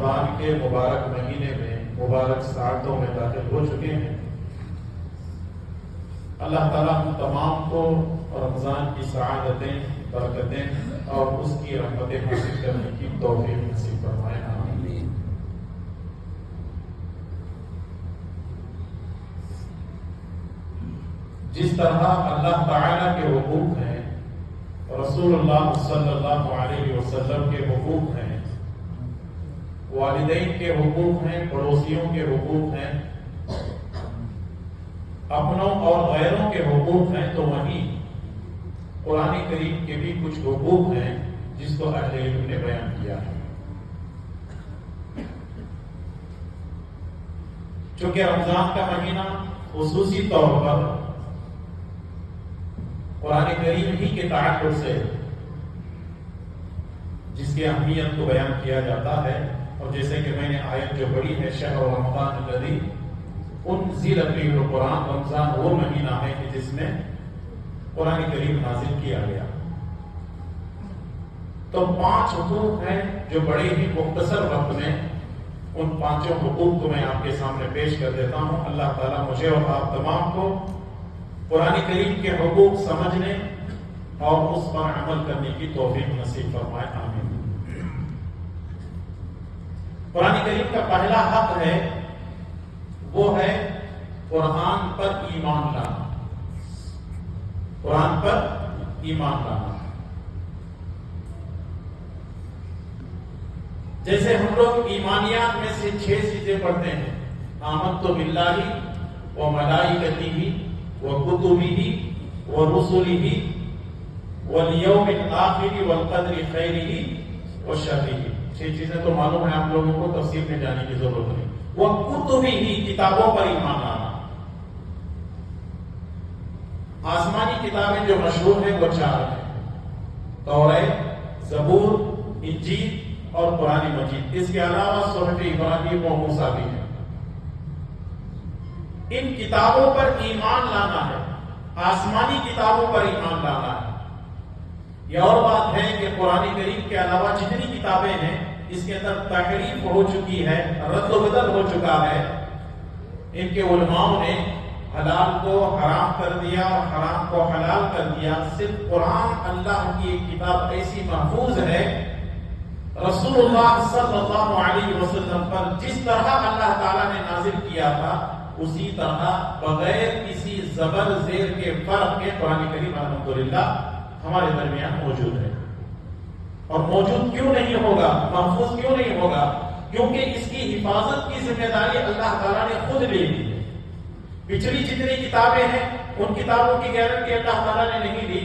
شعبان کے مبارک مہینے میں مبارک ساعتوں میں داخل ہو چکے ہیں۔ اللہ تعالیٰ ہم تمام کو رمضان کی سعادتیں، برکتیں اور اس کی رحمتیں حاصل کرنے کی توفیق نصیب فرمائے، آمین۔ جس طرح اللہ تعالیٰ کے حقوق ہیں، رسول اللہ صلی اللہ علیہ وسلم کے حقوق ہیں، والدین کے حقوق ہیں، پڑوسیوں کے حقوق ہیں، اپنوں اور غیروں کے حقوق ہیں، تو وہیں قرآن کریم کے بھی کچھ حقوق ہیں جس کو اہل علم نے بیان کیا ہے۔ چونکہ رمضان کا مہینہ خصوصی طور پر قرآن کریم ہی کے تعلق سے جس کی اہمیت کو بیان کیا جاتا ہے، اور جیسے کہ میں نے آیت جو پڑھی ہے، شہر رمضان الذی انزل فیہ القرآن، رمضان وہ مہینہ ہے کہ جس میں قرآن کریم نازل کیا گیا۔ تو 5 حقوق ہیں جو بڑے ہی مختصر وقت میں ان 5 حقوق کو میں آپ کے سامنے پیش کر دیتا ہوں۔ اللہ تعالیٰ مجھے اور آپ تمام کو قرآن کریم کے حقوق سمجھنے اور اس پر عمل کرنے کی توفیق نصیب فرمائے، آمین۔ قرآن کریم کا پہلا حق ہے، وہ ہے قرآن پر ایمان لانا۔ قرآن پر ایمان لانا، جیسے ہم لوگ ایمانیات میں سے 6 چیزیں پڑھتے ہیں، آمنت باللہ وملائکتہ وکتبہ ورسلہ والیوم الآخر والقدر خیرہ وشرہ۔ 6 چیزیں تو معلوم ہے آپ لوگوں کو، تفسیر میں جانے کی ضرورت نہیں۔ وکتبہ، کتابوں پر ایمان لانا۔ آسمانی کتابیں جو مشہور ہیں وہ 4 ہیں، توریت، زبور، انجیل اور قرآن مجید۔ اس کے علاوہ صحف ابراہیم و موسیٰ بھی ہیں۔ ان کتابوں پر ایمان لانا ہے، آسمانی کتابوں پر ایمان لانا ہے۔ یہ اور بات ہے کہ قرآن کریم کے علاوہ جتنی کتابیں ہیں اس کے اندر تحریف ہو چکی ہے، رد و بدل ہو چکا ہے۔ ان کے علماء نے حلال کو حرام کر دیا اور حرام کو حلال کر دیا۔ صرف قرآن اللہ کی ایک کتاب ایسی محفوظ ہے، رسول اللہ صلی اللہ علیہ وسلم پر جس طرح اللہ تعالیٰ نے نازل کیا تھا اسی طرح بغیر کسی زبر زیر کے فرق کے قرآن کریم الحمدللہ ہمارے درمیان موجود ہے۔ اور موجود کیوں نہیں ہوگا، محفوظ کیوں نہیں ہوگا؟ کیونکہ اس کی حفاظت کی ذمہ داری اللہ تعالیٰ نے خود لے لی ہے۔ پچھلی جتنی کتابیں ہیں ان کتابوں کی گارنٹی اللہ تعالیٰ نے نہیں لی،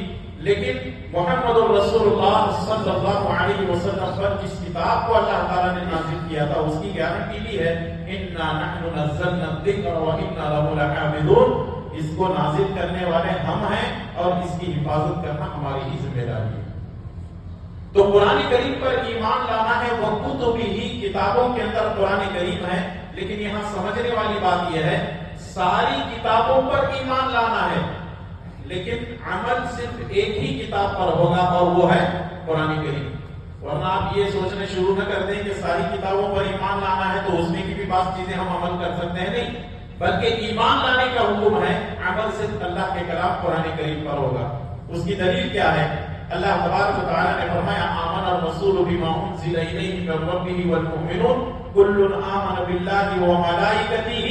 لیکن محمد رسول اللہ صلی اللہ علیہ وسلم پر جس کتاب کو اللہ تعالیٰ نے نازل کیا تھا اس کی گارنٹی بھی ہے، اِنَّا نَحْنُ نَزَّلْنَا الذِّكْرَ وَإِنَّا لَهُ لَحَافِظُونَ۔ اس کو نازل کرنے والے ہم ہیں اور اس کی حفاظت کرنا ہماری ہی ذمہ داری ہے۔ تو قرآن کریم پر ایمان لانا ہے، وہ کتبہ، کتابوں کے اندر قرآن کریم ہے، لیکن یہاں سمجھنے والی بات یہ ہے ساری کتابوں پر ایمان لانا ہے، لیکن عمل صرف ایک ہی کتاب پر ہوگا اور وہ ہے قرآن کریم۔ ورنہ آپ یہ سوچنے شروع نہ کر دیں کہ ساری کتابوں پر ایمان لانا ہے تو اس میں کی بھی بعض چیزیں ہم عمل کر سکتے ہیں، نہیں، بلکہ ایمان لانے کا حکم ہے، عمل صرف اللہ کے کلام قرآن کریم پر ہوگا۔ اس کی دلیل کیا ہے؟ اللہ تبارک و تعالیٰ نے فرمایا آمن الرسول بما انزل الیہ من ربہ والمؤمنون کل آمن باللہ وملائکتہ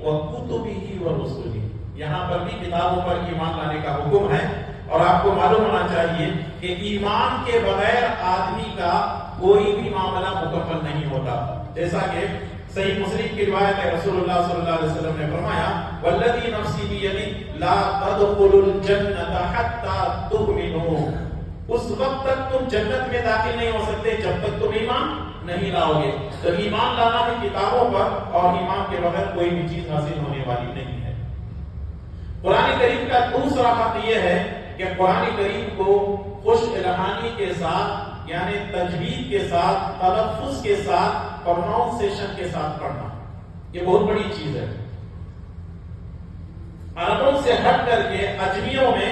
وکتبہ ورسلہ۔ یہاں پر بھی کتابوں پر ایمان لانے کا حکم ہے، اور آپ کو معلوم ہونا چاہیے کہ ایمان کے بغیر آدمی کا کوئی بھی معاملہ مکمل نہیں ہوتا۔ جیسا کہ صحیح مسلم کی روایت ہے، رسول اللہ صلی اللہ علیہ وسلم نے فرمایا والذی نفسی بیدہ لا تدخلوا الجنة حتى تؤمنوا۔ اس وقت تک تم جنت میں داخل نہیں ہو سکتے جب تک تم ایمان نہیں لاؤ گے۔ تو ایمان لانا ہے کتابوں پر، اور ایمان کے بغیر کوئی بھی چیز حاصل ہونے والی نہیں ہے۔ قرآن کریم کا دوسرا حق یہ ہے کہ قرآن کریم کو خوش الہانی کے ساتھ، یعنی تجوید کے ساتھ، تلفظ کے ساتھ، پروننسیشن کے ساتھ پڑھنا، یہ بہت بڑی چیز ہے۔ عربوں سے ہٹ کر کے اجمیوں میں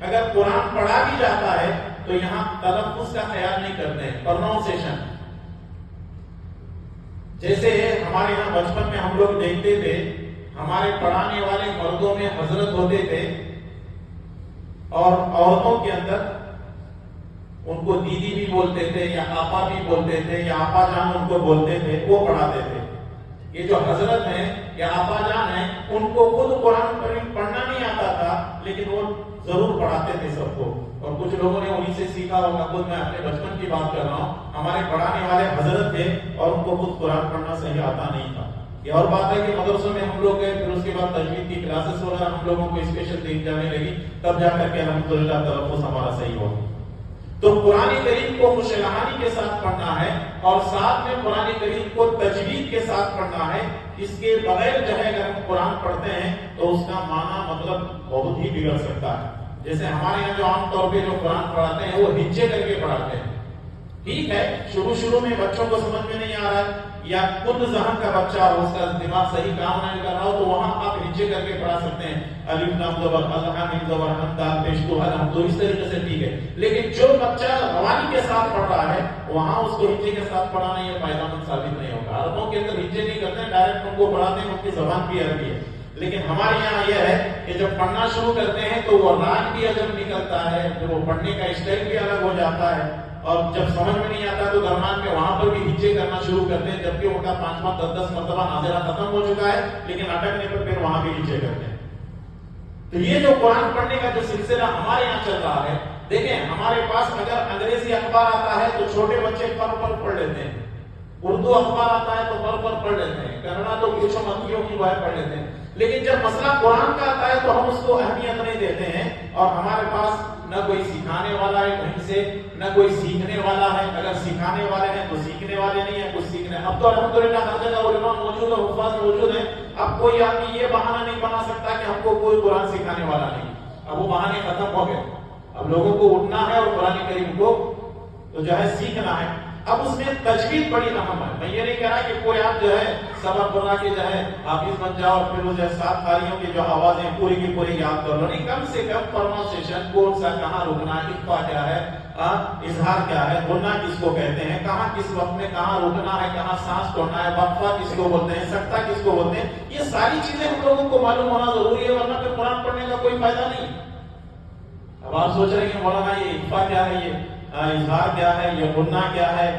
اگر قرآن پڑھا بھی جاتا ہے تو یہاں تلفظ کا خیال نہیں کرتے ہیں، پروننسیشن۔ جیسے ہمارے یہاں بچپن میں ہم لوگ دیکھتے تھے ہمارے پڑھانے والے مردوں میں حضرت ہوتے تھے اور عورتوں کے اندر ان کو دیدی بھی بولتے تھے یا آپا بھی بولتے تھے یا آپا جان ان کو بولتے تھے، وہ پڑھاتے تھے۔ یہ جو حضرت ہیں یا آپا جان ہیں ان کو خود قرآن پڑھنا نہیں آتا تھا لیکن وہ ضرور پڑھاتے تھے سب کو، اور کچھ لوگوں نے انہیں سے سیکھا ہوگا۔ خود میں اپنے بچپن کی بات کر رہا ہوں، ہمارے پڑھانے والے حضرت تھے اور ان کو خود قرآن پڑھنا صحیح آتا نہیں تھا۔ یہ اور بات ہے کہ مدرسوں میں ہم لوگ گئے، پھر اس کے بعد تجوید کی کلاسز وغیرہ ہم لوگوں کو اسپیشل دی جانے لگی، تب جا کر کے الحمدللہ تلفظ ہمارا صحیح ہوا۔ تو قرآن کریم کو خوش الحانی کے ساتھ پڑھنا ہے اور ساتھ میں قرآن کریم کو تجوید کے ساتھ پڑھنا ہے۔ اس کے بغیر جو ہے اگر ہم قرآن پڑھتے ہیں تو اس کا معنی مطلب بہت ہی بگڑ سکتا ہے۔ جیسے ہمارے یہاں جو عام طور پہ جو قرآن پڑھاتے ہیں وہ ہجے کر کے پڑھاتے ہیں۔ ٹھیک ہے، شروع میں بچوں کو سمجھ میں نہیں آ رہا ہے یا خود ذہن کا بچہ اور اس کا دماغ صحیح کام نہیں کر رہا ہو تو وہاں آپ ہجے کر کے پڑھا سکتے ہیں، الف لام زبر اللہ میم زبر ہم دال پیش تو ہم تو اس طریقے سے ٹھیک ہے۔ لیکن جو بچہ روانی کے ساتھ پڑھ رہا ہے وہاں اس کو ہجے کے ساتھ پڑھانا یہ فائدہ مند ثابت نہیں ہوگا۔ عربوں کے اندر ہجے نہیں کرتے ہیں، ڈائریکٹ ان کو پڑھاتے ہیں، ان کی زبان بھی عربی ہے۔ لیکن ہمارے یہاں یہ ہے کہ جب پڑھنا شروع کرتے ہیں تو وہ راگ بھی عجب نکلتا ہے، پھر وہ پڑھنے کا اسٹائل بھی الگ ہو جاتا ہے، اور جب سمجھ میں نہیں آتا تو درمیان میں وہاں پر بھی ہجے کرنا شروع کرتے ہیں، جبکہ ان کا 5 مرتبہ ناظرہ ختم ہو چکا ہے لیکن اٹکنے پر پھر وہاں بھی ہجے کرتے ہیں۔ تو یہ جو قرآن پڑھنے کا جو سلسلہ ہمارے یہاں چل رہا ہے، دیکھیں ہمارے پاس اگر انگریزی اخبار آتا ہے تو چھوٹے بچے پر پڑھ لیتے ہیں، اردو اخبار آتا ہے تو پر پڑھ لیتے ہیں، کنڑا تو کچھ متیوں کی وائر پڑھ لیتے ہیں، لیکن جب مسئلہ قرآن کا آتا ہے تو ہم اس کو اہمیت نہیں دیتے ہیں، اور ہمارے پاس نہ کوئی سکھانے والا ہے کہیں سے، نہ کوئی سیکھنے والا ہے، اگر سکھانے والے ہیں تو سیکھنے والے نہیں ہیں، کچھ سیکھنے۔ اب تو الحمدللہ ہر جگہ علماء موجود ہے، حفاظ موجود ہیں، اب کوئی آدمی یہ بہانہ نہیں بنا سکتا کہ ہم کو کوئی قرآن سکھانے والا نہیں، اب وہ بہانے ختم ہو گئے۔ اب لوگوں کو اٹھنا ہے اور قرآن کریم کو تو جو ہے سیکھنا ہے۔ اب اس میں تجوید بڑی اہم ہے۔ میں یہ نہیں کہہ رہا کہ کوئی آپ جو ہے سبق پڑھا کے جو ہے حافظ بن جاؤ اور پھر وہ جو ہے 7 قاریوں کی جو آوازیں پوری کی پوری یاد کر لو، نہیں، کم سے کم پروننسیشن، کون سا کہاں رکنا، اقفا کیا ہے، اظہار کیا ہے، غنہ کس کو کہتے ہیں، کہاں کس وقت میں کہاں رکنا ہے، کہاں سانس چھوڑنا ہے، وقفہ کس کو بولتے ہیں، سکتہ کس کو بولتے ہیں، یہ ساری چیزیں ہم لوگوں کو معلوم ہونا ضروری ہے، ورنہ پھر قرآن پڑھنے کا کوئی فائدہ نہیں۔ اب آپ سوچ رہے ہیں مولانا یہ اقفا کیا ہے، یہ اظہار کیا ہے، یہ غنہ کیا ہے،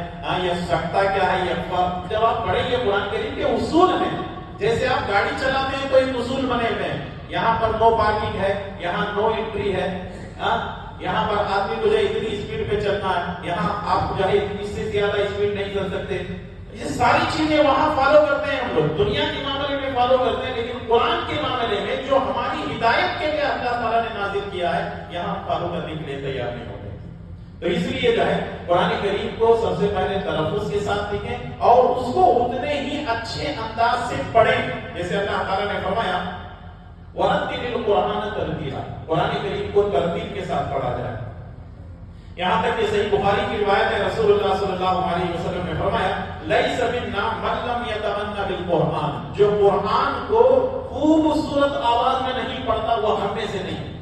یہ سکتہ کیا ہے، یہ اقفا، جب آپ پڑھیں گے قرآن کریم کے اصول ہیں، جیسے آپ گاڑی چلاتے ہیں تو ایک اصول بنے ہوئے ہیں، یہاں پر نو پارکنگ ہے، یہاں نو انٹری ہے، یہاں پر آدمی کو جو ہے اتنی اسپیڈ پہ چلنا ہے، یہاں آپ جو ہے اس سے زیادہ اسپیڈ نہیں چل سکتے، یہ ساری چیزیں وہاں فالو کرتے ہیں ہم لوگ، دنیا کے معاملے میں فالو کرتے ہیں، لیکن قرآن کے معاملے میں جو ہماری ہدایت کے لیے اللہ تعالیٰ نے نازل کیا ہے یہاں فالو کرنے کے لیے تیار نہیں ہوتے۔ تو اس لیے جو ہے قرآن کریم کو سب سے پہلے تلفظ کے ساتھ لکھیں اور اس کو اتنے ہی اچھے انداز سے پڑھیں، جیسے اللہ تعالیٰ نے فرمایا وَرَتِّلِ الْقُرْآنَ تَرْتِيلًا، قرآن کریم کو ترتیب کے ساتھ پڑھا جائے۔ یہاں تک کہ صحیح بخاری کی روایت ہے، رسول اللہ صلی اللہ علیہ وسلم نے فرمایا لَيْسَ مِنَّا مَن لَّمْ يَتَغَنَّ بِالْقُرْآنِ، جو قرآن کو خوبصورت آواز میں نہیں پڑھتا وہ ہم میں سے نہیں۔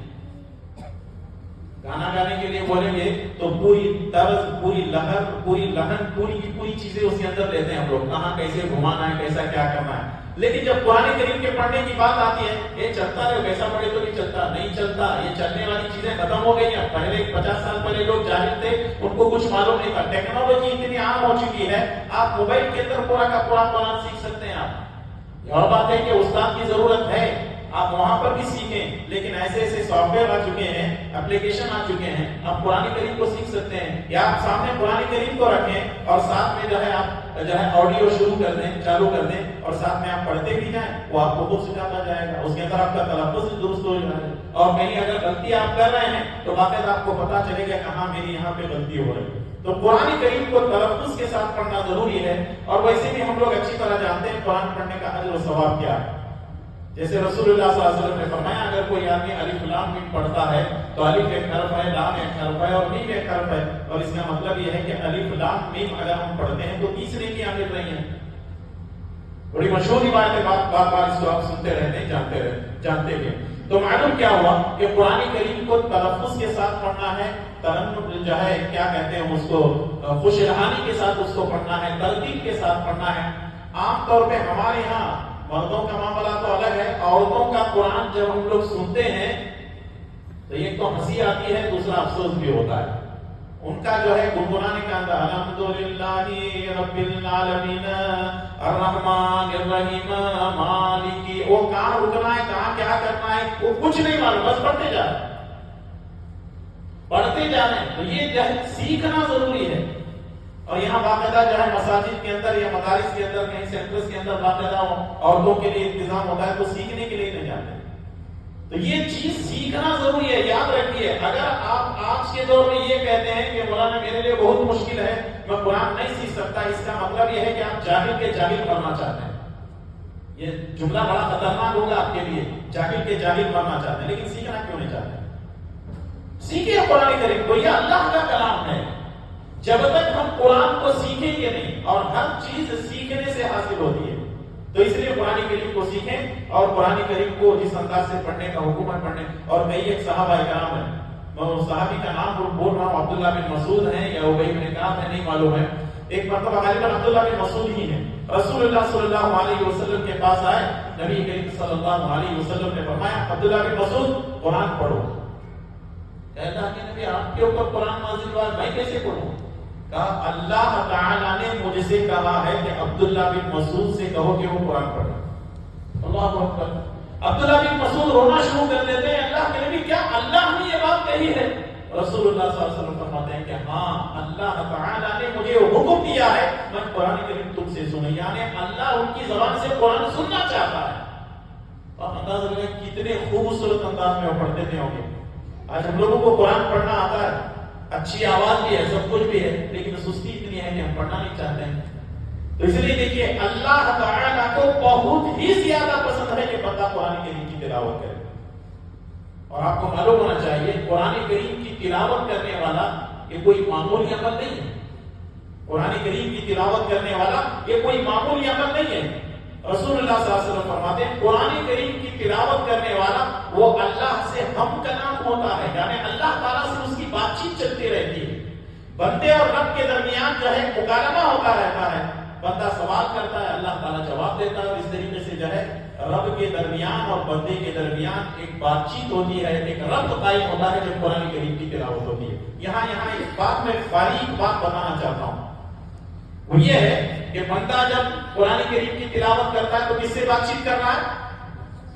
گانا گانے کے لیے بولیں گے تو پوری طرز، پوری لہر، پوری لہن، پوری کی پوری چیزیں اس کے اندر لیتے ہیں ہم لوگ، کہاں کیسے گھمانا ہے، کیسا کیا کرنا ہے، لیکن جب قرآن کریم کے پڑھنے کی بات آتی ہے یہ چلتا ہے، ویسا پڑھے تو نہیں چلتا، نہیں چلتا، یہ چلنے والی چیزیں ختم ہو گئی ہیں۔ پہلے 50 سال پہلے لوگ جاہل تھے، ان کو کچھ معلوم نہیں تھا، ٹیکنالوجی اتنی عام ہو چکی ہے، آپ موبائل کے اندر پورا کا پورا قرآن سیکھ سکتے ہیں۔ آپ اور بات ہے کہ استاد کی ضرورت ہے، آپ وہاں پر بھی سیکھیں، لیکن ایسے ایسے سافٹ ویئر آ چکے ہیں، اپلیکیشن آ چکے ہیں، آپ قرآن کریم کو سیکھ سکتے ہیں، یا آپ سامنے قرآن کریم کو رکھیں اور ساتھ میں جو ہے آپ جو ہے آڈیو شروع کر دیں، چالو کر دیں اور ساتھ میں آپ پڑھتے بھی جائیں، وہ آپ کو خود سکھاتا جائے گا، اس کے اندر آپ کا تلفظ درست ہو جائے گا، اور کہیں اگر غلطی آپ کر رہے ہیں تو باقاعدہ آپ کو پتا چلے گا کہاں میری یہاں پہ غلطی ہو رہی ہے۔ تو قرآن کریم کو تلفظ کے ساتھ پڑھنا ضروری ہے، اور ویسے بھی ہم لوگ اچھی طرح جانتے ہیں قرآن پڑھنے کا اجر و ثواب کیا ہے۔ جیسے رسول اللہ صلی اللہ علیہ وسلم نے فرمایا اگر کوئی آدمی الف لام میم پڑھتا ہے تو الف ایک حرف ہے، لام ایک حرف ہے اور میم ایک حرف ہے، اور اس کا مطلب یہ ہے کہ الف لام میم اگر ہم پڑھتے ہیں تو تیسرے کی مل رہی ہیں۔ بڑی مشہور بات ہے، بار بار اس کو آپ سنتے رہتے ہیں، جانتے بھی۔ تو معلوم کیا ہوا کہ قرآن کریم کو تلفظ کے ساتھ پڑھنا ہے، ترنم جو ہے کیا کہتے ہیں اس کو، خوش رحانی کے ساتھ اس کو پڑھنا ہے، ترتیب کے ساتھ پڑھنا ہے۔ عام طور پہ ہمارے یہاں مردوں کا معاملہ تو الگ ہے، عورتوں کا قرآن جب ہم لوگ سنتے ہیں تو ایک تو ہنسی آتی ہے، دوسرا افسوس بھی ہوتا ہے۔ ان کا جو ہے گنگنانے کا اندر الحمدللہ رب العالمین الرحمن الرحیم مالکی، وہ کہاں رکنا ہے، کہاں کیا کرنا ہے، وہ کچھ نہیں معلوم، بس پڑھتے جا رہے پڑھتے جا رہے ہیں۔ تو یہ جو ہے سیکھنا ضروری ہے، اور یہاں باقاعدہ جو ہے مساجد کے اندر یا مدارس کے اندر کہیں سینٹرز کے اندر باقاعدہ عورتوں کے لیے انتظام ہوتا ہے، تو سیکھنے کے لیے نہیں جاتے۔ تو یہ چیز سیکھنا ضروری ہے، یاد رکھیے۔ اگر آپ آج کے دور میں یہ کہتے ہیں کہ مولانا میرے لیے بہت مشکل ہے، میں قرآن نہیں سیکھ سکتا، اس کا مطلب یہ ہے کہ آپ جاہل کے جاہل بننا چاہتے ہیں۔ یہ جملہ بڑا خطرناک ہوگا آپ کے لیے، جاہل کے جاہل بننا چاہتے ہیں، لیکن سیکھنا کیوں نہیں چاہتے؟ سیکھیں قرآن کریم کو، یہ اللہ کا کلام ہے۔ جب تک ہم قرآن کو سیکھیں گے نہیں، اور ہر چیز سیکھنے سے حاصل ہوتی ہے، تو اس لیے قرآن کریم کو سیکھیں، اور قرآن کریم کو جس انداز سے پڑھنے کا حکم ہے پڑھنے۔ اور کئی ایک صحابہ کرام ہیں، میں اس صحابی کا نام بول رہا ہوں، عبداللہ بن مسعود ہیں یا ابی بن کعب ہے، نہیں معلوم ہے۔ ایک مرتبہ غالباً عبداللہ بن مسعود ہی ہیں، رسول اللہ صلی اللہ علیہ وسلم کے پاس آئے، نبی کریم صلی اللہ علیہ وسلم نے فرمایا عبداللہ بن مسعود قرآن پڑھو۔ کہتا کہ نبی آپ کے اوپر قرآن نازل ہوا ہے، میں کیسے پڑھوں؟ کہا اللہ تعالیٰ نے مجھ سے کہا ہے کہ عبداللہ بن مسعود سے کہو کہ وہ قرآن پڑھے۔ اللہ اکبر۔ عبداللہ بن مسعود رونا شروع کر دیتے ہیں، اللہ کے نبی کیا اللہ نے یہ بات کہی ہے؟ رسول اللہ صلی اللہ علیہ وسلم فرماتے ہیں کہ ہاں، اللہ تعالیٰ نے مجھے حکم دیا ہے میں قرآن کریم تم سے سنوں، یعنی اللہ ان کی زبان سے قرآن سننا چاہتا ہے۔ اور انداز لگائیں کتنے خوبصورت انداز میں وہ پڑھتے تھے ہوں گے۔ آج ہم لوگوں کو قرآن پڑھنا آتا ہے، اچھی آواز بھی ہے، سب کچھ بھی ہے، لیکن سستی اتنی ہے کہ ہم پڑھنا نہیں چاہتے ہیں۔ تو اس لیے دیکھیے اللہ تعالیٰ کو بہت ہی زیادہ پسند ہے کہ بندہ قرآن کریم کی تلاوت کرے۔ اور آپ کو معلوم ہونا چاہیے قرآن کریم کی تلاوت کرنے والا یہ کوئی معمولی عمل نہیں ہے۔ قرآن کریم کی تلاوت کرنے والا یہ کوئی معمولی عمل نہیں ہے۔ رسول اللہ صلی اللہ علیہ وسلم فرماتے ہیں قرآن کریم کی تلاوت کرنے والا وہ اللہ سے ہم کلام ہوتا ہے، یعنی اللہ تعالیٰ سے اس کی بات چیت چلتی رہتی ہے۔ بندے اور رب کے درمیان جو ہے مکالمہ ہوتا رہتا ہے، بندہ سوال کرتا ہے، اللہ تعالیٰ جواب دیتا ہے، اور اس طریقے سے جو ہے رب کے درمیان اور بندے کے درمیان ایک بات چیت ہوتی ہے، ایک ربط قائم ہوتا ہے جب قرآن کریم کی تلاوت ہوتی ہے۔ یہاں ایک بات میں باریک بات بتانا چاہتا ہوں، وہ یہ ہے کہ بندہ جب قرآن کریم کی تلاوت کرتا ہے تو کس سے بات چیت کر رہا ہے؟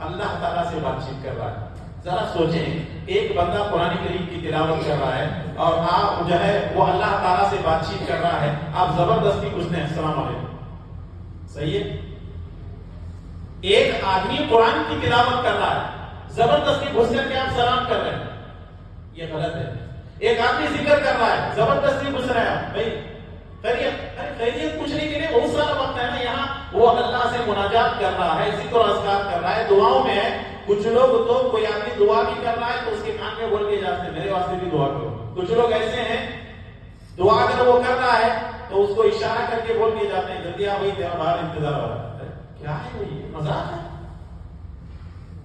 اللہ تعالیٰ سے بات چیت کر رہا ہے۔ ذرا سوچیں، ایک بندہ قرآن کریم کی تلاوت کر رہا ہے اور آپ جو ہے وہ اللہ تعالیٰ سے بات چیت کر رہا ہے، آپ زبردستی پوچھتے ہیں السلام علیکم، صحیح ہے؟ ایک آدمی قرآن کی تلاوت کر رہا ہے، زبردستی گھس کر کے آپ سلام کر رہے ہیں، یہ غلط ہے۔ ایک آدمی ذکر کر رہا ہے، زبردستی گھس رہے ہیں، بھائی خیریت پوچھنے کے لیے بہت سارا وقت ہے نا، یہاں وہ اللہ سے مناجات کر رہا ہے، ذکر و اذکار کر رہا ہے، دعاؤں میں ہے۔ کچھ لوگ تو کوئی آدمی دعا بھی کر رہا ہے تو اس کے کان میں بول کے جاتے ہیں میرے واسطے بھی دعا کرو۔ کچھ لوگ ایسے ہیں دعا اگر وہ کر رہا ہے تو اس کو اشارہ کر کے بول کے جاتے ہیں جلدی آ بھائی تیرا باہر انتظار ہو رہا ہے۔ کیا ہے وہ، یہ مذاق ہے؟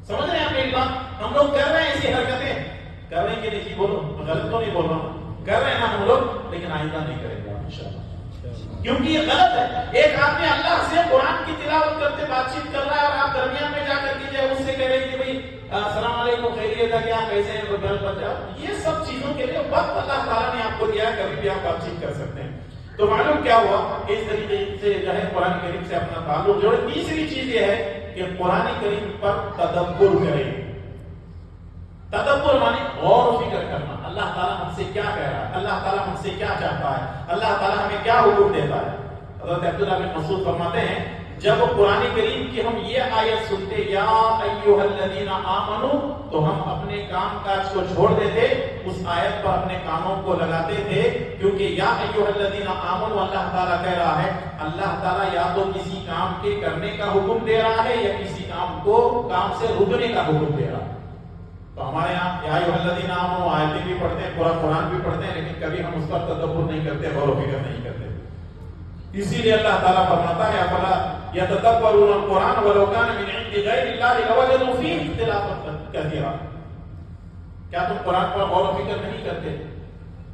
سمجھ رہے ہیں آپ ایک بات؟ ہم لوگ کر رہے ہیں ایسی حرکتیں، کر رہے ہیں کہ نہیں، بولو غلط تو نہیں بول رہا ہوں، کر رہے ہیں نا ہم لوگ، لیکن آئندہ نہیں کریں گے انشاءاللہ، کیونکہ یہ غلط ہے۔ ایک آدمی اللہ سے قرآن کی تلاوت کرتے بات چیت کر رہا ہے اور آپ درمیان میں جا کر کے اس سے کہہ رہے ہیں کہ بھائی السلام علیکم، خیریت ہے کیا، کیسے ہیں، یہ سب چیزوں کے لیے وقت اللہ تعالیٰ نے آپ کو دیا ہے، کبھی بھی آپ بات چیت کر سکتے ہیں۔ تو معلوم کیا ہوا کہ اس طریقے سے جو ہے قرآن کریم سے اپنا تعلق جوڑے۔ تیسری چیز یہ ہے کہ قرآن کریم پر تدبر کریں۔ تدبر مانے غور و فکر کرنا، اللہ تعالیٰ ہم سے کیا کہہ رہا ہے، اللہ تعالیٰ ہم سے کیا چاہتا ہے، اللہ تعالیٰ ہمیں کیا حکم دیتا ہے۔ حضرت عبداللہ بن مسعود فرماتے ہیں جب قرآن کریم کی ہم یہ آیت سنتے یا ایھا الذین آمنوا، تو ہم اپنے کام کاج کو چھوڑ دیتے، اس آیت پر اپنے کانوں کو لگاتے تھے، کیونکہ یا ایھا الذین آمنوا اللہ تعالیٰ کہہ رہا ہے، اللہ تعالیٰ یا تو کسی کام کے کرنے کا حکم دے رہا ہے یا کسی کام سے رکنے کا حکم دے رہا ہے۔ تو ہمارے یہاں یا ایھا الذین آمنوا آیتیں بھی پڑھتے ہیں، پورا قرآن بھی پڑھتے ہیں، لیکن کبھی ہم اس پر تدبر نہیں کرتے، غور و فکر نہیں کرتے۔ اسی لیے اللہ تعالیٰ فرماتا ہے افلا یتدبرون القرآن ولو کان من عند غیر اللہ لوجدوا فیہ اختلافا کثیرا۔ کیا تم قرآن پر غور و فکر نہیں کرتے؟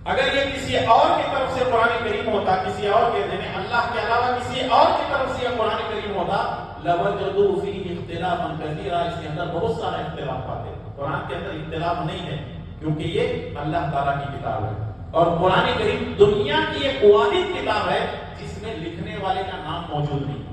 اگر یہ کسی اور کی طرف سے قرآن کریم ہوتا، کسی اور کے یعنی اللہ کے علاوہ کسی اور کی طرف سے یہ قرآن کریم ہوتا لوجدوا فیہ اختلافا کثیرا، اس کے اندر بہت سارے اختلاف پاتے. قرآن کے اندر اختلاف نہیں ہے کیونکہ یہ اللہ تعالیٰ کی کتاب ہے، اور قرآن کریم دنیا کی ایک واحد کتاب ہے جس میں لکھنے والے کا نام موجود نہیں.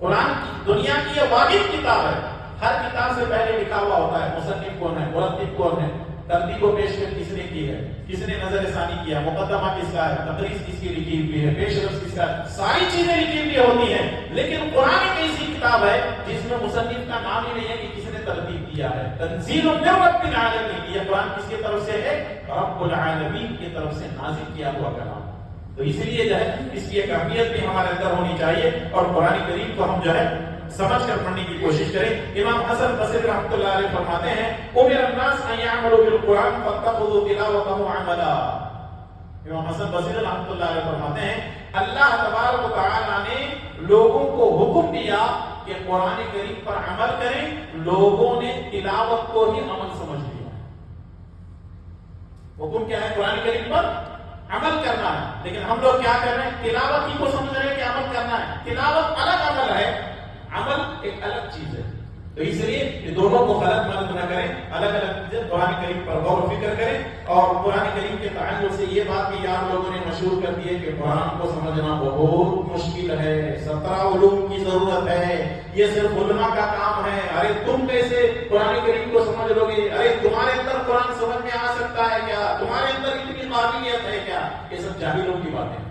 قرآن کی دنیا کی یہ واحد کتاب ہے. ہر کتاب سے پہلے لکھا ہوا ہوتا ہے مصنف کون ہے، مرتب کون ہے، ترتیب و پیش کس نے کی ہے، کس نے نظر ثانی کیا، مقدمہ کس کا ہے، تقریض کس کی لکھی ہوئی ہے، پیش رفت کس کا ہے، ساری چیزیں لکھی ہوئی ہوتی ہیں. لیکن قرآن ایک ایسی کتاب ہے جس میں مصنف کا نام ہی نہیں ہے کہ کس نے ترتیب کیا ہے. تنزیل من رب العالمین، یہ قرآن کس کی طرف سے ہے؟ رب العالمین کی طرف سے نازل کیا ہوا کلام. تو اس لیے جو ہے اس کی ایک اہمیت بھی ہمارے اندر ہونی چاہیے، اور قرآن کریم کو ہم جو ہے سمجھ کر پڑھنے کی کوشش کریں. امام حسن بصری رحمۃ اللہ علیہ فرماتے ہیں امر الناس ان يعملوا بالقرآن فاتخذوا تلاوته عملا. امام حسن بصری رحمۃ اللہ علیہ فرماتے ہیں اللہ تبارک و تعالی نے لوگوں کو حکم دیا کہ قرآن کریم پر عمل کریں. لوگوں نے تلاوت کو ہی عمل سمجھ لیا. حکم کیا ہے؟ قرآن کریم پر عمل کرنا ہے، لیکن ہم لوگ کیا کر رہے ہیں؟ تلاوت ہی کو سمجھ رہے ہیں کہ عمل کرنا ہے. تلاوت الگ عمل ہے، عمل ایک الگ چیز ہے. تو اس لیے یہ دونوں کو غلط مت نہ کریں، الگ الگ چیزیں. قرآن کریم پر غور و فکر کریں. اور قرآن کریم کے تعلق سے یہ بات بھی یار لوگوں نے مشہور کر دی ہے کہ قرآن کو سمجھنا بہت مشکل ہے، 17 علوم کی ضرورت ہے، یہ صرف علماء کا کام ہے. ارے تم کیسے قرآن کریم کو سمجھ لو گے؟ ارے تمہارے اندر قرآن سمجھ میں آ سکتا ہے کیا؟ تمہارے اندر اتنی قابلیت ہے کیا؟ یہ سب جاہلوں کی باتیں ہیں،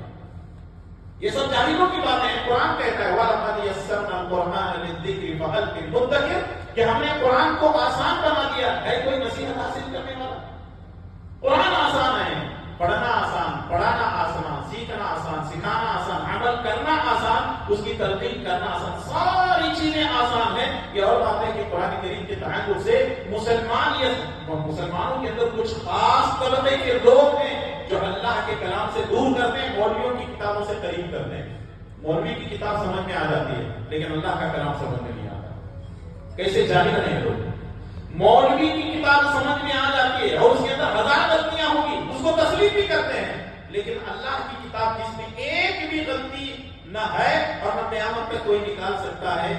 یہ سب جاہلوں کی باتیں ہیں. قرآن کہتا ہے وَلَقَدْ يَسَّرْنَا الْقُرْآنَ لِلذِّكْرِ فَهَلْ مِن مُدَّكِرٍ، کہ ہم نے قرآن کو آسان بنا دیا ہے. کوئی نصیحت حاصل کرنے والا؟ قرآن آسان ہے، پڑھنا آسان، پڑھانا آسان، سیکھنا آسان، سکھانا آسان، عمل کرنا آسان، اس کی تلقین کرنا آسان، ساری چیزیں آسان ہیں. یہ اور بات ہے کہ قرآن کریم کے تعلق سے مسلمانوں کے اندر کچھ خاص طبقے کے لوگ ہیں جو اللہ کے کلام سے دور کرتے ہیں، مولویوں کی کتابوں سے قریب کرتے ہیں. مولوی کی کتاب سمجھ میں آ جاتی ہے لیکن اللہ کا کلام سمجھ میں نہیں آتا. کیسے جاہل ہیں لوگ؟ مولوی کی کتاب سمجھ میں آ جاتی ہے اور اس کے اندر ہزار غلطیاں ہوگی، اس کو تسلیم بھی کرتے ہیں، لیکن اللہ کی کتاب جس میں ایک بھی غلطی نہ ہے اور نہ قیامت تک کوئی نکال سکتا ہے،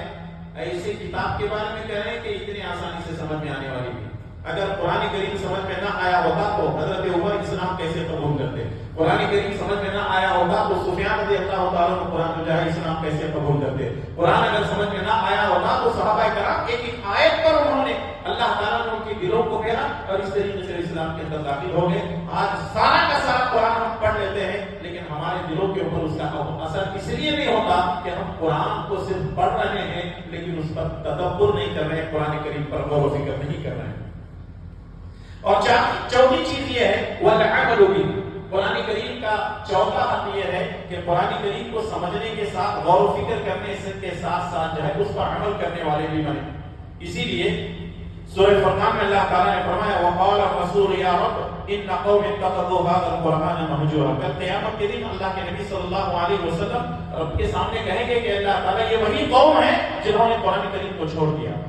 ایسی کتاب کے بارے میں کہہ رہے ہیں کہ اتنی آسانی سے سمجھ میں آنے والی بھی. اگر قرآن کریم سمجھ میں نہ آیا ہوتا تو حضرت عمر اسلام کیسے قبول کرتے؟ قرآن کریم سمجھ میں نہ آیا ہوتا تو سفیان رضی اللہ تعالیٰ عنہ قرآن جو ہے اسلام کیسے قبول کرتے؟ قرآن اگر سمجھ میں نہ آیا ہوتا تو صحابہ کرام ایک ایک آیت پر انہوں نے اللہ تعالیٰ نے ان کے دلوں کو گھیرا اور اس طریقے سے اسلام کے اندر داخل ہو گئے. آج سارا کا سارا قرآن ہم پڑھ لیتے ہیں لیکن ہمارے دلوں کے اوپر اس کا اثر اس لیے نہیں ہوتا کہ ہم قرآن کو صرف پڑھ رہے ہیں لیکن اس پر تدبر نہیں کر رہے ہیں، قرآن کریم پر غور و فکر نہیں کر رہے ہیں. اور چوتھی چیز یہ ہے وَالْعَمَلُ بِهِ، قرآن کریم کا چوتھا حق یہ ہے کہ قرآن کریم کو سمجھنے کے ساتھ غور و فکر کرنے کے ساتھ ساتھ جو ہے اس پر عمل کرنے والے بھی بنے. اسی لیے سورہ فرقان میں اللہ تعالیٰ نے فرمایا وَقَالَ الرَّسُولُ يَا رَبِّ إِنَّ قَوْمِ اتَّخَذُوا هَذَا الْقُرْآنَ مَهْجُورًا. کل قیامت کے دن اللہ کے نبی صلی اللہ علیہ وسلم رب کے سامنے کہیں گے کہ اللہ تعالیٰ یہ وہی قوم ہے جنہوں نے قرآن کریم کو چھوڑ دیا.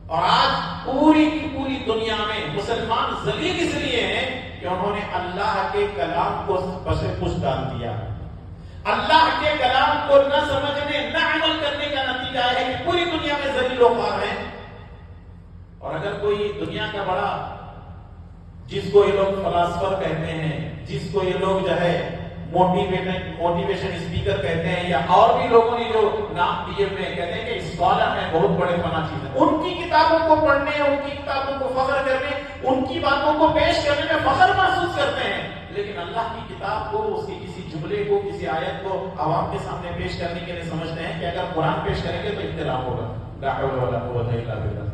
اور آج پوری کی پوری دنیا میں مسلمان ذلیل اس لیے ہیں کہ انہوں نے اللہ کے کلام کو پس پش ڈال دیا. اللہ کے کلام کو نہ سمجھنے نہ عمل کرنے کا نتیجہ ہے کہ پوری دنیا میں ذلیل و خوار ہیں. اور اگر کوئی دنیا کا بڑا جس کو یہ لوگ فلاسفر کہتے ہیں، جس کو یہ لوگ جو ہے موٹیویشن اسپیکر کہتے ہیں، یا اور بھی لوگوں نے جو نام دیے ہوئے کہتے ہیں کہ اسکالر ہیں، بہت بڑے فنا چیز ہیں، ان کی کتابوں کو پڑھنے، ان کی کتابوں کو فخر کرنے، ان کی باتوں کو پیش کرنے میں فخر محسوس کرتے ہیں، لیکن اللہ کی کتاب کو، اس کے کسی جملے کو، کسی آیت کو عوام کے سامنے پیش کرنے کے لیے سمجھتے ہیں کہ اگر قرآن پیش کریں گے تو اختلاف ہوگا. لا حول ولا قوت الا باللہ.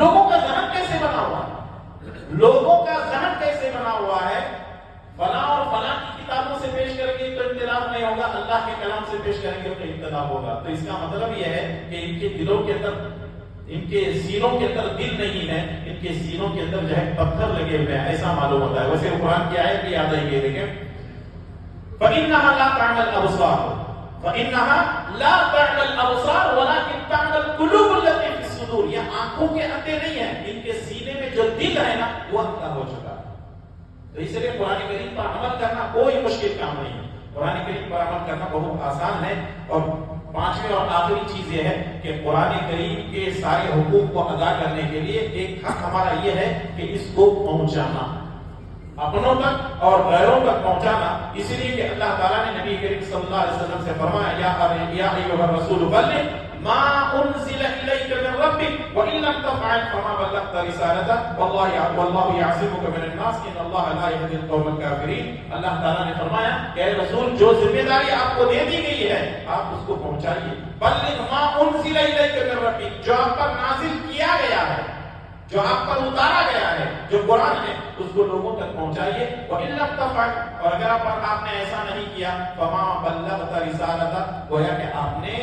لوگوں کا ذہن کیسے بنا ہوا ہے؟ لوگوں کا ذہن کیسے بنا ہوا ہے؟ فلاں اور فلاں کی کتابوں سے پیش کریں گے تو اختلاف نہیں ہوگا، اللہ کے کلام سے پیش کریں گے تو اختلاف ہوگا. تو اس کا مطلب یہ ہے کہ ان کے دلوں کے اندر، ان کے سینوں کے اندر دل نہیں ہے، ان کے سینوں کے اندر جو ہے پتھر لگے ہوئے ہیں، ایسا معلوم ہوتا ہے. ویسے قرآن کی آیت بھی یاد آئی ہے، دیکھیں فَإِنَّهَا لَا تَعْمَى الْأَبْصَارُ فَإِنَّهَا لَا تَعْمَى الْأَبْصَارُ وَلَكِنْ تَعْمَى الْقُلُوبُ الَّتِي فِي الصُّدُورِ. یہ آنکھوں کے اندھے نہیں ہیں، ان کے سینے میں جو دل ہے نا وہ اندھا ہو چکا ہے. تو اس لیے قرآن کریم پر عمل کرنا کوئی مشکل کام نہیں ہے. قرآن کریم پر عمل کرنا بہت آسان ہے. اور پانچویں اور آخری چیز یہ ہے کہ قرآن کریم کے سارے حقوق کو ادا کرنے کے لیے ایک حق ہمارا یہ ہے کہ اس کو پہنچانا، اپنوں تک اور غیروں تک پہنچانا. اسی لیے کہ اللہ تعالیٰ نے نبی کریم صلی اللہ علیہ وسلم سے فرمایا یا ایھا الرسول بلغ ما انزل الیک من ربک وان لم تفعل فما بلغت رسالته واللہ یعصمک من الناس ان اللہ لا یہدی القوم الکافرین. اللہ تعالیٰ نے فرمایا کہ اے رسول جو ذمہ داری آپ کو دے دی گئی ہے آپ اس کو پہنچائیے. بلغ ما انزل الیک من ربک، جو آپ پر نازل کیا گیا ہے، جو آپ پر اتارا گیا ہے، جو قرآن ہے، اس کو لوگوں تک پہنچائیے. وَإِن لَمْ تَفْعَلْ، اور اگر آپ نے ایسا نہیں کیا فَمَا بَلَّغْتَ رِسَالَتَهُ، گویا کہ آپ نے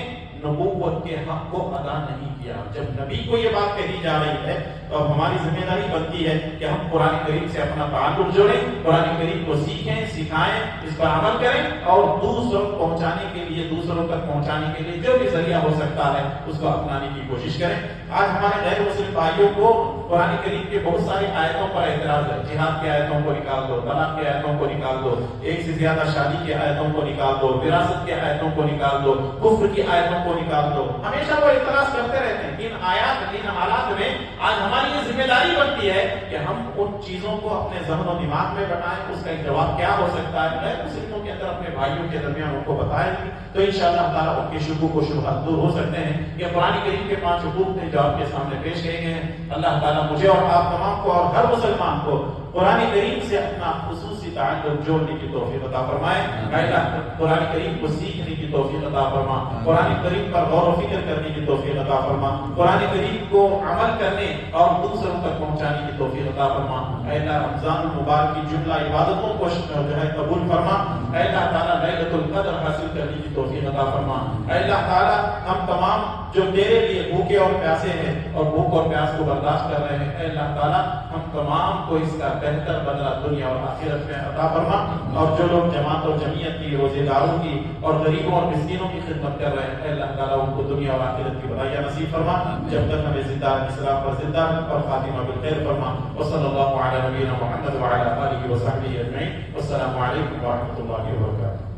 نبوت کے حق کو ادا نہیں کیا. جب نبی کو یہ بات کہی جا رہی ہے تو اب ہماری ذمہ داری بنتی ہے کہ ہم قرآن کریم سے اپنا تعلق جوڑیں، قرآن کریم کو سیکھیں، سکھائیں، اس پر عمل کریں اور دوسروں کو پہنچانے کے لیے، دوسروں تک پہنچانے کے لیے جو بھی ذریعہ ہو سکتا ہے اس کو اپنانے کی کوشش کریں. آج ہمارے غیر مسلم بھائیوں کو قرآن کریم کے بہت ساری آیتوں پر اعتراض ہے. جہاد کی آیتوں کو نکال دو، طلاق کی آیتوں کو نکال دو، ایک سے زیادہ شادی کی آیتوں کو نکال دو، وراثت کی آیتوں کو نکال دو، کفر کی آیتوں کو نکال دو. ہمیشہ وہ اعتراض کرتے رہتے ہیں. ان آیات، ان حالات میں آج ہماری یہ ذمہ داری بنتی ہے کہ ہم ان چیزوں کو اپنے ذہن و دماغ میں بتائیں. اس کا جواب کیا ہو سکتا ہے غیر مسلموں کے اندر اپنے بھائیوں کے درمیان ان کو بتائیں تو انشاءاللہ تعالیٰ ان کے شکوک و شبہات دور ہو سکتے ہیں. یہ قرآن کریم کے 5 حقوق تھے جو آپ کے سامنے پیش کیے گئے ہیں. اللہ تعالیٰ مجھے اور آپ تمام کو اور ہر مسلمان کو قرآن کریم سے اپنا خصوصی تعلق جوڑنے کی توفیق عطا فرمائے. اے اللہ قرآن کریم کو سیکھنے کی توفیق عطا فرما، قرآن کریم پر غور و فکر کرنے کی توفیق عطا فرما، قرآن کریم کو عمل کرنے اور دوسروں تک پہنچانے کی توفیق عطا فرما. اے اللہ رمضان المبارک کی جملہ عبادتوں کو جو ہے قبول فرما. اے اللہ تعالیٰ لیلۃ القدر حاصل کرنے کی توفیق عطا فرما. اے اللہ تعالیٰ ہم تمام جو تیرے لیے بھوکے اور پیاسے ہیں اور بھوک اور پیاس کو برداشت کر رہے ہیں، اے اللہ تعالیٰ ہم تمام کو اس کا بہتر بدلہ دنیا اور آخرت میں عطا فرما. اور جو لوگ جماعت اور جمعیت کی، روزے داروں کی اور غریبوں اور مسکینوں کی خدمت کر رہے ہیں، اے اللہ تعالیٰ ان کو دنیا اور آخرت کی بھلائیاں نصیب فرما. جب تک ہمیں زندہ اسلام پر زندہ اور خاتمہ بالخیر فرما. وصلی اللہ علی نبینا محمد وعلی آلہ وصحبہ اجمعین. والسلام علیکم ورحمۃ اللہ وبرکاتہ.